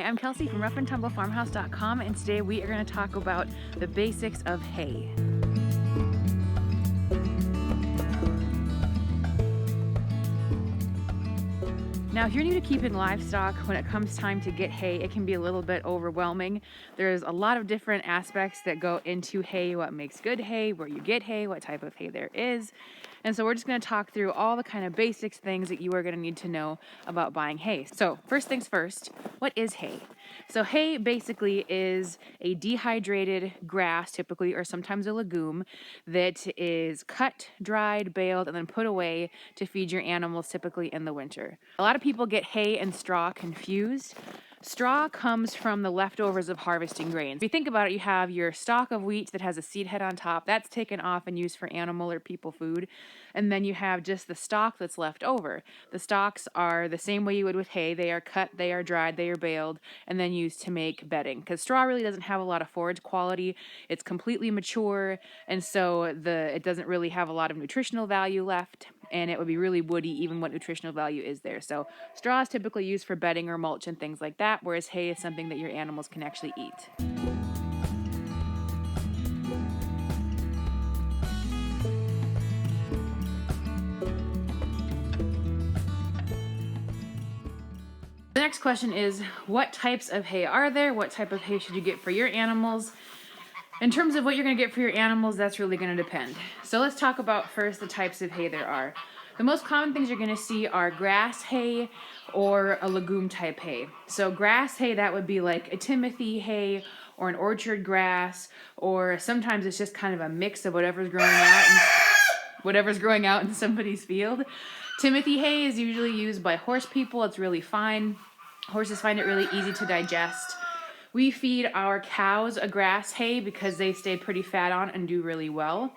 I'm Kelsey from roughandtumblefarmhouse.com, and today we are going to talk about the basics of hay. Now, if you're new to keeping livestock, when it comes time to get hay, it can be a little bit overwhelming. There's a lot of different aspects that go into hay, what makes good hay, where you get hay, what type of hay there is. And so we're just going to talk through all the kind of basics things that you are going to need to know about buying hay. So first things first, what is hay? So hay basically is a dehydrated grass, typically, or sometimes a legume, that is cut, dried, baled, and then put away to feed your animals, typically in the winter. A lot of people get hay and straw confused. Straw comes from the leftovers of harvesting grains. If you think about it, you have your stalk of wheat that has a seed head on top. That's taken off and used for animal or people food. And then you have just the stalk that's left over. The stalks are the same way you would with hay. They are cut, they are dried, they are baled, and then used to make bedding. Because straw really doesn't have a lot of forage quality. It's completely mature, and so it doesn't really have a lot of nutritional value left. And it would be really woody, even what nutritional value is there. So straw is typically used for bedding or mulch and things like that, whereas hay is something that your animals can actually eat. The next question is, what types of hay are there? What type of hay should you get for your animals? In terms of what you're going to get for your animals, that's really going to depend. So let's talk about first the types of hay there are. The most common things you're going to see are grass hay or a legume type hay. So grass hay, that would be like a timothy hay or an orchard grass, or sometimes it's just kind of a mix of whatever's growing out in somebody's field. Timothy hay is usually used by horse people. It's really fine. Horses find it really easy to digest. We feed our cows a grass hay because they stay pretty fat on and do really well.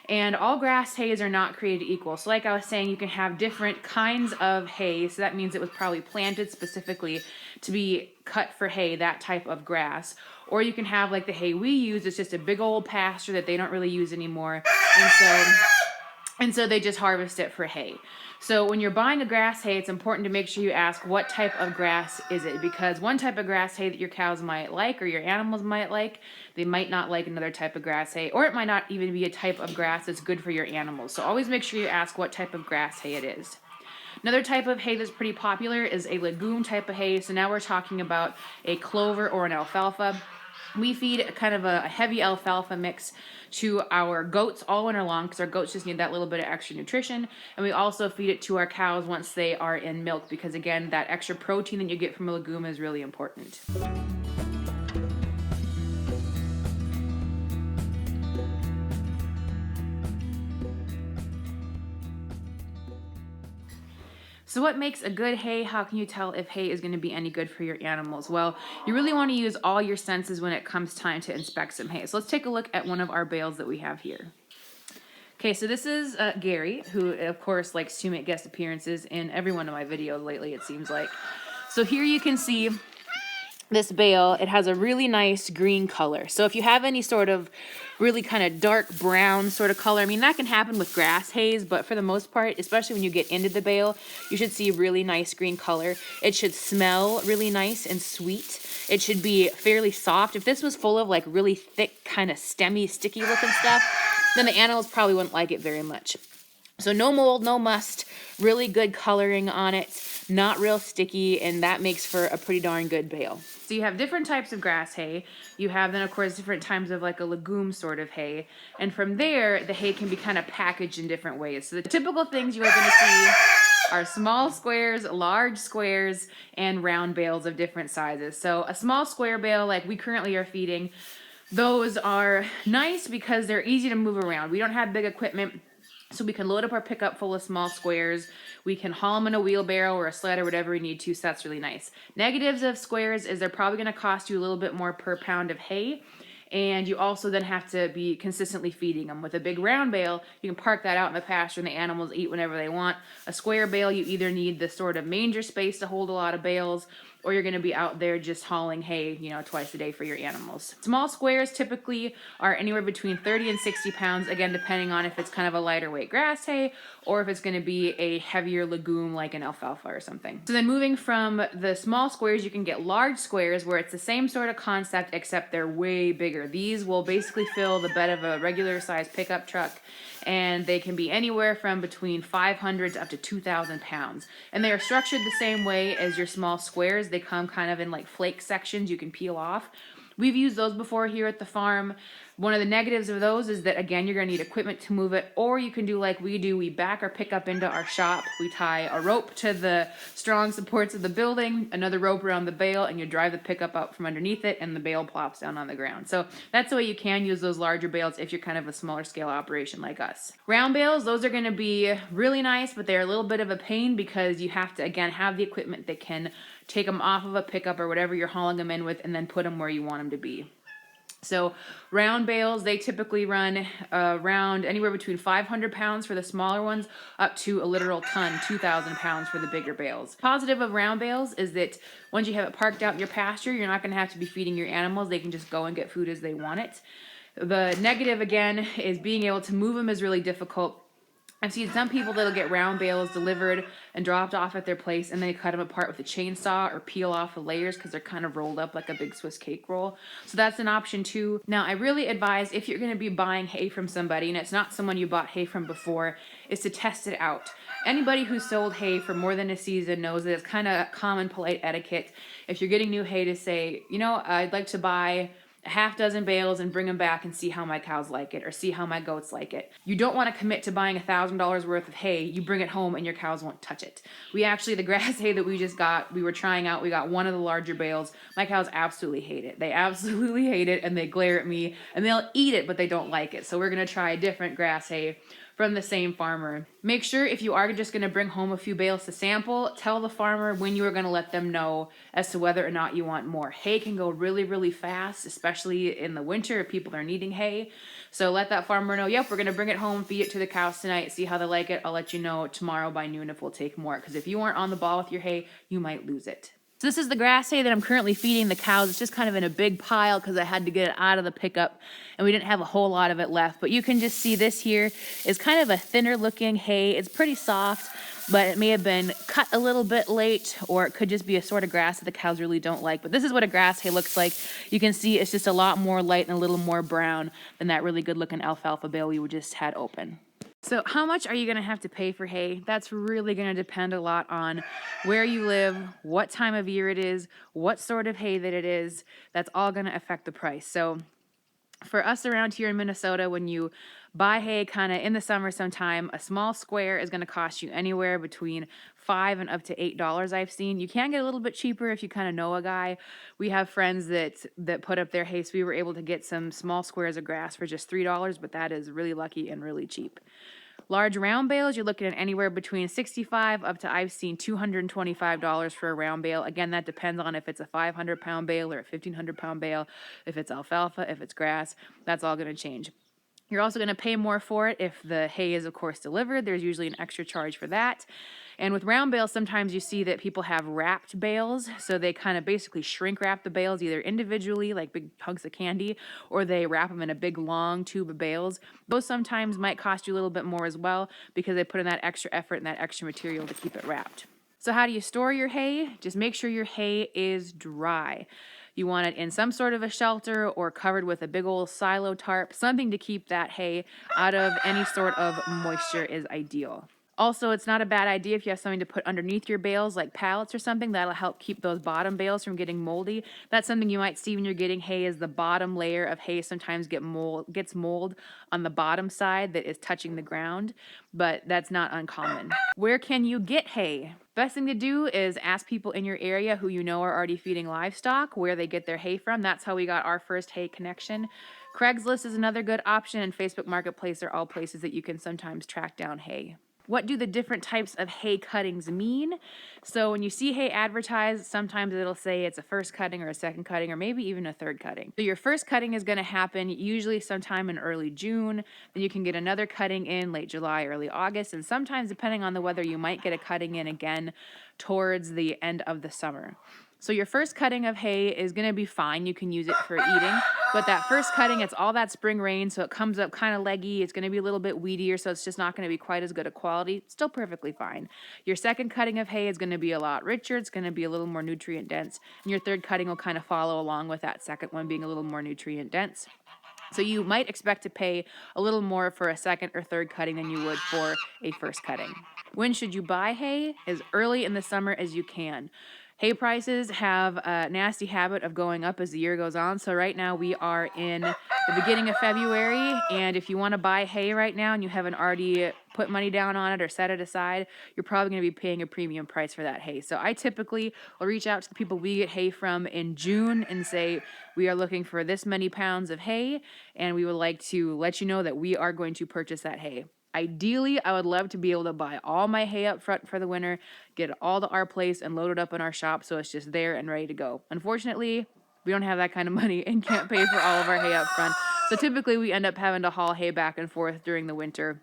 And all grass hays are not created equal. So like I was saying, you can have different kinds of hay. So that means it was probably planted specifically to be cut for hay, that type of grass. Or you can have like the hay we use. It's just a big old pasture that they don't really use anymore. And so they just harvest it for hay. So when you're buying a grass hay, it's important to make sure you ask what type of grass is it, because one type of grass hay that your cows might like or your animals might like, they might not like another type of grass hay, or it might not even be a type of grass that's good for your animals. So always make sure you ask what type of grass hay it is. Another type of hay that's pretty popular is a legume type of hay. So now we're talking about a clover or an alfalfa. We feed kind of a heavy alfalfa mix to our goats all winter long because our goats just need that little bit of extra nutrition. And we also feed it to our cows once they are in milk because, again, that extra protein that you get from a legume is really important. So what makes a good hay? How can you tell if hay is going to be any good for your animals? Well, you really want to use all your senses when it comes time to inspect some hay. So let's take a look at one of our bales that we have here. Okay, so this is Gary, who of course likes to make guest appearances in every one of my videos lately, it seems like. So here you can see this bale. It has a really nice green color. So if you have any sort of really kind of dark brown sort of color, I mean, that can happen with grass hays, but for the most part, especially when you get into the bale, you should see a really nice green color. It should smell really nice and sweet. It should be fairly soft. If this was full of like really thick, kind of stemmy, sticky looking stuff, then the animals probably wouldn't like it very much. So no mold, no must, really good coloring on it, not real sticky, and that makes for a pretty darn good bale. So you have different types of grass hay. You have then, of course, different types of like a legume sort of hay. And from there, the hay can be kind of packaged in different ways. So the typical things you are going to see are small squares, large squares, and round bales of different sizes. So a small square bale like we currently are feeding, those are nice because they're easy to move around. We don't have big equipment, so we can load up our pickup full of small squares. We can haul them in a wheelbarrow or a sled or whatever we need to, so that's really nice. Negatives of squares is they're probably going to cost you a little bit more per pound of hay, and you also then have to be consistently feeding them. With a big round bale, you can park that out in the pasture and the animals eat whenever they want. A square bale, you either need the sort of manger space to hold a lot of bales, or you're going to be out there just hauling hay, twice a day for your animals. Small squares typically are anywhere between 30 and 60 pounds, again, depending on if it's kind of a lighter weight grass hay or if it's going to be a heavier legume like an alfalfa or something. So then moving from the small squares, you can get large squares where it's the same sort of concept except they're way bigger. These will basically fill the bed of a regular sized pickup truck, and they can be anywhere from between 500 to up to 2,000 pounds. And they are structured the same way as your small squares. They come kind of in like flake sections you can peel off. We've used those before here at the farm. One of the negatives of those is that, again, you're going to need equipment to move it, or you can do like we do. We back our pickup into our shop. We tie a rope to the strong supports of the building, another rope around the bale, and you drive the pickup out from underneath it, and the bale plops down on the ground. So that's the way you can use those larger bales if you're kind of a smaller scale operation like us. Round bales, those are going to be really nice, but they're a little bit of a pain because you have to, again, have the equipment that can take them off of a pickup or whatever you're hauling them in with and then put them where you want them to be. So round bales, they typically run around anywhere between 500 pounds for the smaller ones up to a literal ton, 2,000 pounds for the bigger bales. Positive of round bales is that once you have it parked out in your pasture, you're not going to have to be feeding your animals. They can just go and get food as they want it. The negative, again, is being able to move them is really difficult. I've seen some people that'll get round bales delivered and dropped off at their place, and they cut them apart with a chainsaw or peel off the layers because they're kind of rolled up like a big Swiss cake roll. So that's an option too. Now, I really advise if you're going to be buying hay from somebody, and it's not someone you bought hay from before, is to test it out. Anybody who's sold hay for more than a season knows that it's kind of common polite etiquette if you're getting new hay to say, I'd like to buy a half dozen bales and bring them back and see how my cows like it or see how my goats like it. You don't want to commit to buying $1,000 worth of hay. You bring it home and your cows won't touch it. The grass hay that we just got, we were trying out. We got one of the larger bales. My cows absolutely hate it. They absolutely hate it, and they glare at me, and they'll eat it, but they don't like it. So we're going to try a different grass hay from the same farmer. Make sure if you are just going to bring home a few bales to sample, tell the farmer when you are going to let them know as to whether or not you want more. Hay can go really, really fast, especially in the winter if people are needing hay. So let that farmer know, yep, we're going to bring it home, feed it to the cows tonight, see how they like it. I'll let you know tomorrow by noon if we'll take more. Because if you aren't on the ball with your hay, you might lose it. So this is the grass hay that I'm currently feeding the cows. It's just kind of in a big pile because I had to get it out of the pickup and we didn't have a whole lot of it left. But you can just see this here is kind of a thinner looking hay. It's pretty soft, but it may have been cut a little bit late, or it could just be a sort of grass that the cows really don't like. But this is what a grass hay looks like. You can see it's just a lot more light and a little more brown than that really good looking alfalfa bale we just had open. So how much are you going to have to pay for hay? That's really going to depend a lot on where you live, what time of year it is, what sort of hay that it is. That's all going to affect the price. So for us around here in Minnesota, when you buy hay kind of in the summer sometime, a small square is going to cost you anywhere between $5 and up to $8 I've seen. You can get a little bit cheaper if you kind of know a guy. We have friends that put up their hay, so we were able to get some small squares of grass for just $3, but that is really lucky and really cheap. Large round bales, you're looking at anywhere between $65 up to, I've seen, $225 for a round bale. Again, that depends on if it's a 500-pound bale or a 1,500-pound bale, if it's alfalfa, if it's grass. That's all going to change. You're also going to pay more for it if the hay is, of course, delivered. There's usually an extra charge for that. And with round bales, sometimes you see that people have wrapped bales. So they kind of basically shrink wrap the bales either individually, like big hunks of candy, or they wrap them in a big long tube of bales. Those sometimes might cost you a little bit more as well because they put in that extra effort and that extra material to keep it wrapped. So how do you store your hay? Just make sure your hay is dry. You want it in some sort of a shelter or covered with a big old silo tarp. Something to keep that hay out of any sort of moisture is ideal. Also, it's not a bad idea if you have something to put underneath your bales, like pallets or something. That'll help keep those bottom bales from getting moldy. That's something you might see when you're getting hay, is the bottom layer of hay sometimes gets mold on the bottom side that is touching the ground, but that's not uncommon. Where can you get hay? Best thing to do is ask people in your area who you know are already feeding livestock where they get their hay from. That's how we got our first hay connection. Craigslist is another good option, and Facebook Marketplace are all places that you can sometimes track down hay. What do the different types of hay cuttings mean? So when you see hay advertised, sometimes it'll say it's a first cutting or a second cutting or maybe even a third cutting. So your first cutting is going to happen usually sometime in early June. Then you can get another cutting in late July, early August, and sometimes depending on the weather, you might get a cutting in again towards the end of the summer. So your first cutting of hay is going to be fine. You can use it for eating. But that first cutting, it's all that spring rain, so it comes up kind of leggy. It's going to be a little bit weedier, so it's just not going to be quite as good a quality. Still perfectly fine. Your second cutting of hay is going to be a lot richer. It's going to be a little more nutrient dense. And your third cutting will kind of follow along with that second one being a little more nutrient dense. So you might expect to pay a little more for a second or third cutting than you would for a first cutting. When should you buy hay? As early in the summer as you can. Hay prices have a nasty habit of going up as the year goes on. So right now we are in the beginning of February, and if you want to buy hay right now and you haven't already put money down on it or set it aside, you're probably going to be paying a premium price for that hay. So I typically will reach out to the people we get hay from in June and say, we are looking for this many pounds of hay, and we would like to let you know that we are going to purchase that hay. Ideally, I would love to be able to buy all my hay up front for the winter, get it all to our place, and load it up in our shop so it's just there and ready to go. Unfortunately, we don't have that kind of money and can't pay for all of our hay up front. So typically we end up having to haul hay back and forth during the winter.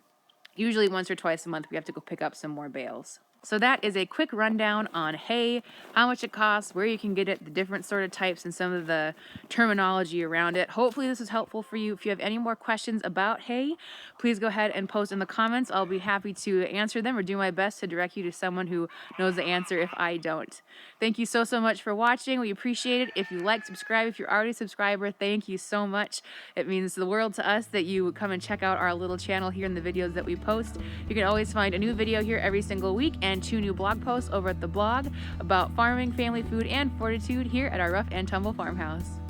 Usually once or twice a month we have to go pick up some more bales. So that is a quick rundown on hay, how much it costs, where you can get it, the different sort of types, and some of the terminology around it. Hopefully this is helpful for you. If you have any more questions about hay, please go ahead and post in the comments. I'll be happy to answer them or do my best to direct you to someone who knows the answer if I don't. Thank you so much for watching. We appreciate it. If you like, subscribe. If you're already a subscriber, thank you so much. It means the world to us that you come and check out our little channel here in the videos that we post. You can always find a new video here every single week and 2 new blog posts over at the blog about farming, family food, and fortitude here at our Rough and Tumble farmhouse.